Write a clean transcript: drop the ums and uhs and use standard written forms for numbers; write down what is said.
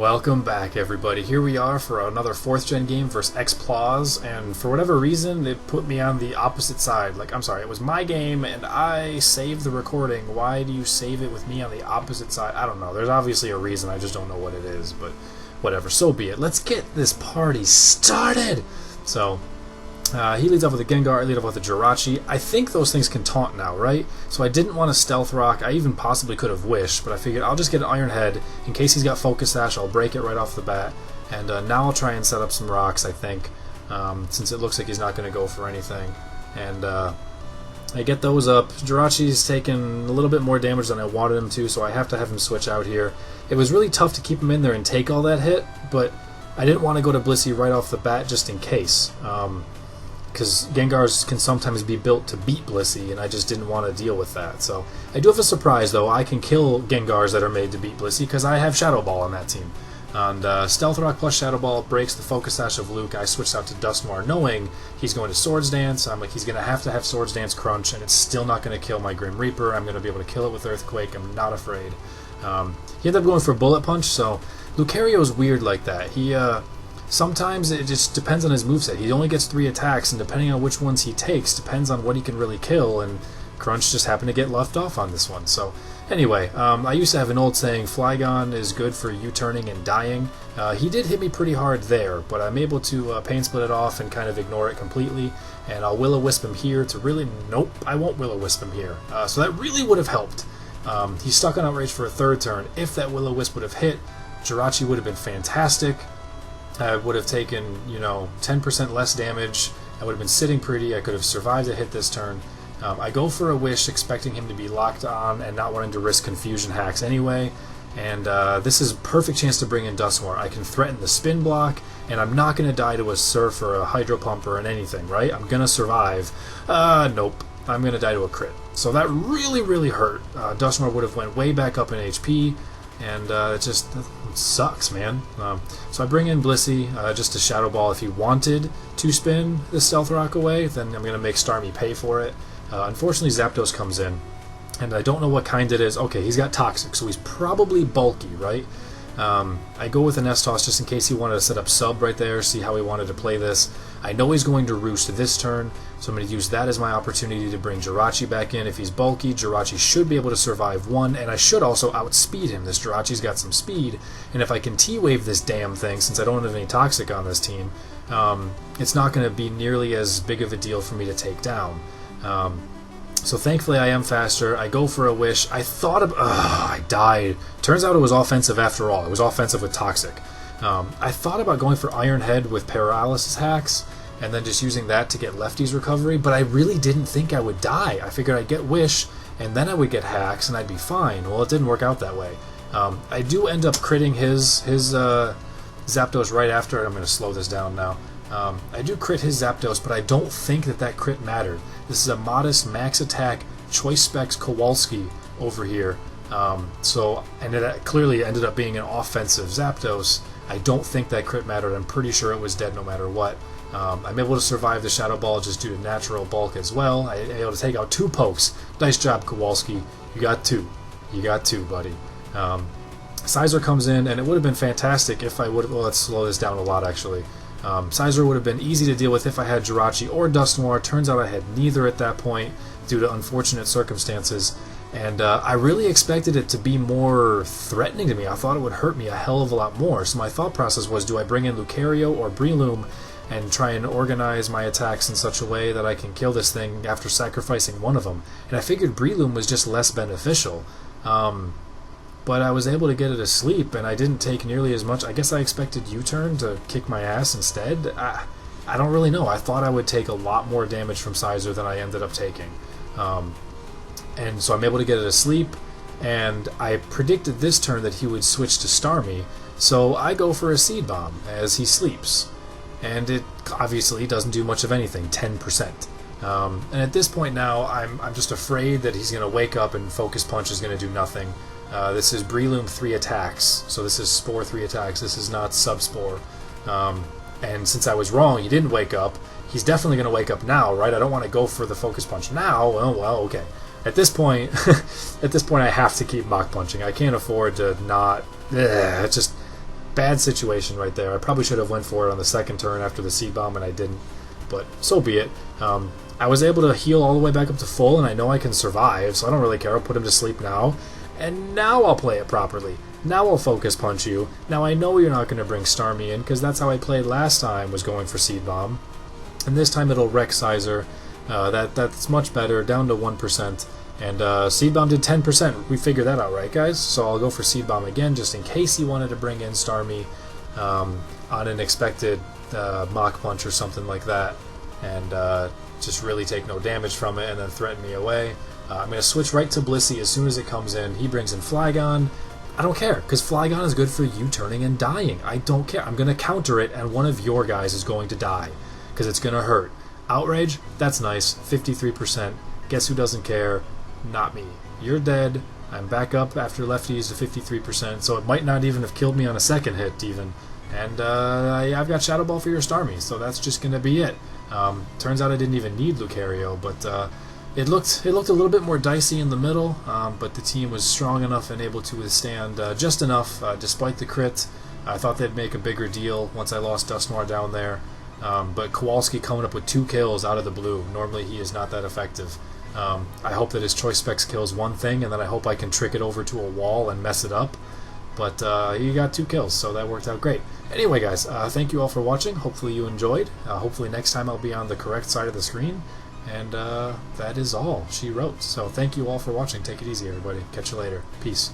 Welcome back, everybody. Here we are for another 4th gen game versus XPloz, and for whatever reason, it put me on the opposite side. Like, I'm sorry, it was my game, and I saved the recording. Why do you save it with me on the opposite side? I don't know. There's obviously a reason. I just don't know what it is, but whatever. So be it. Let's get this party started! So, he leads off with a Gengar, I lead off with a Jirachi. I think those things can taunt now, right? So I didn't want to Stealth Rock. I even possibly could have Wished, but I figured I'll just get an Iron Head. In case he's got Focus Sash, I'll break it right off the bat. And now I'll try and set up some rocks, I think, since it looks like he's not going to go for anything. And I get those up. Jirachi's taken a little bit more damage than I wanted him to, so I have to have him switch out here. It was really tough to keep him in there and take all that hit, but I didn't want to go to Blissey right off the bat just in case. Because Gengars can sometimes be built to beat Blissey, and I just didn't want to deal with that. So I do have a surprise, though. I can kill Gengars that are made to beat Blissey, because I have Shadow Ball on that team. And Stealth Rock plus Shadow Ball breaks the Focus Sash of Luke. I switched out to Dusknoir, knowing he's going to Swords Dance. I'm like, he's going to have Swords Dance Crunch, and it's still not going to kill my Grim Reaper. I'm going to be able to kill it with Earthquake. I'm not afraid. He ended up going for Bullet Punch, so Lucario's weird like that. Sometimes it just depends on his moveset. He only gets 3 attacks, and depending on which ones he takes, depends on what he can really kill, and Crunch just happened to get left off on this one. So, anyway, I used to have an old saying, Flygon is good for U-turning and dying. He did hit me pretty hard there, but I'm able to Pain Split it off and kind of ignore it completely, and I'll Will-O-Wisp him here to really... Nope, I won't Will-O-Wisp him here. So that really would have helped. He's stuck on Outrage for a 3rd turn. If that Will-O-Wisp would have hit, Jirachi would have been fantastic. I would have taken, 10% less damage. I would have been sitting pretty. I could have survived a hit this turn. I go for a Wish, expecting him to be locked on and not wanting to risk Confusion Hacks anyway. And this is a perfect chance to bring in Dusknoir. I can threaten the Spin Block, and I'm not going to die to a Surf or a Hydro Pump or anything, right? I'm going to survive. Nope. I'm going to die to a crit. So that really, really hurt. Dusknoir would have went way back up in HP. And it just sucks, man. So I bring in Blissey just to Shadow Ball. If he wanted to spin the Stealth Rock away, then I'm going to make Starmie pay for it. Unfortunately, Zapdos comes in, and I don't know what kind it is. Okay, he's got Toxic, so he's probably bulky, right? I go with an S-Toss just in case he wanted to set up Sub right there, see how he wanted to play this. I know he's going to Roost this turn, so I'm going to use that as my opportunity to bring Jirachi back in. If he's bulky, Jirachi should be able to survive 1, and I should also outspeed him. This Jirachi's got some speed, and if I can T-Wave this damn thing, since I don't have any Toxic on this team, it's not going to be nearly as big of a deal for me to take down. So thankfully I am faster. I go for a Wish. I thought of... I died. Turns out it was offensive after all. It was offensive with Toxic. I thought about going for Iron Head with Paralysis Hacks, and then just using that to get Lefty's recovery, but I really didn't think I would die. I figured I'd get Wish, and then I would get Hacks, and I'd be fine. Well, it didn't work out that way. I do end up critting his Zapdos right after it. I'm going to slow this down now. I do crit his Zapdos, but I don't think that crit mattered. This is a modest max attack Choice Specs Kowalski over here. And it clearly ended up being an offensive Zapdos. I don't think that crit mattered. I'm pretty sure it was dead no matter what. I'm able to survive the Shadow Ball just due to natural bulk as well. I'm able to take out 2 pokes. Nice job, Kowalski. You got 2. You got 2, buddy. Sizer comes in, and it would have been fantastic if I would have... Well, let's slow this down a lot, actually. Sizer would have been easy to deal with if I had Jirachi or Dusknoir. Turns out I had neither at that point due to unfortunate circumstances. And I really expected it to be more threatening to me. I thought it would hurt me a hell of a lot more. So my thought process was, do I bring in Lucario or Breloom and try and organize my attacks in such a way that I can kill this thing after sacrificing one of them? And I figured Breloom was just less beneficial. But I was able to get it asleep, and I didn't take nearly as much. I guess I expected U-turn to kick my ass instead. I don't really know. I thought I would take a lot more damage from Sizer than I ended up taking. And so I'm able to get it asleep, and I predicted this turn that he would switch to Starmie, so I go for a Seed Bomb as he sleeps. And it obviously doesn't do much of anything, 10%. And at this point now, I'm just afraid that he's going to wake up and Focus Punch is going to do nothing. This is Breloom 3 attacks, so this is Spore 3 attacks, this is not Subspore. And since I was wrong, he didn't wake up, he's definitely going to wake up now, right? I don't want to go for the Focus Punch now. Well, okay. At this point, I have to keep Mach Punching. I can't afford to not... It's just... bad situation right there. I probably should have went for it on the second turn after the Seed Bomb, and I didn't. But so be it. I was able to heal all the way back up to full, and I know I can survive, so I don't really care. I'll put him to sleep now. And now I'll play it properly. Now I'll Focus Punch you. Now I know you're not going to bring Starmie in, because that's how I played last time, was going for Seed Bomb. And this time it'll Wreck Sizer. That's much better, down to 1%. And Seed Bomb did 10%. We figured that out, right, guys? So I'll go for Seed Bomb again, just in case he wanted to bring in Starmie on an expected Mach Punch or something like that, and just really take no damage from it and then threaten me away. I'm going to switch right to Blissey as soon as it comes in. He brings in Flygon. I don't care, because Flygon is good for you turning and dying. I don't care. I'm going to counter it, and one of your guys is going to die, because it's going to hurt. Outrage? That's nice. 53%. Guess who doesn't care? Not me. You're dead. I'm back up after lefties to 53%, so it might not even have killed me on a second hit, even. And I've got Shadow Ball for your Starmie, so that's just going to be it. Turns out I didn't even need Lucario, but it looked a little bit more dicey in the middle, but the team was strong enough and able to withstand just enough, despite the crit. I thought they'd make a bigger deal once I lost Dusknoir down there, but Kowalski coming up with 2 kills out of the blue. Normally he is not that effective. I hope that his Choice Specs kills one thing, and then I hope I can trick it over to a wall and mess it up. But he got 2 kills, so that worked out great. Anyway, guys, thank you all for watching. Hopefully you enjoyed. Hopefully next time I'll be on the correct side of the screen. And that is all she wrote. So thank you all for watching. Take it easy, everybody. Catch you later. Peace.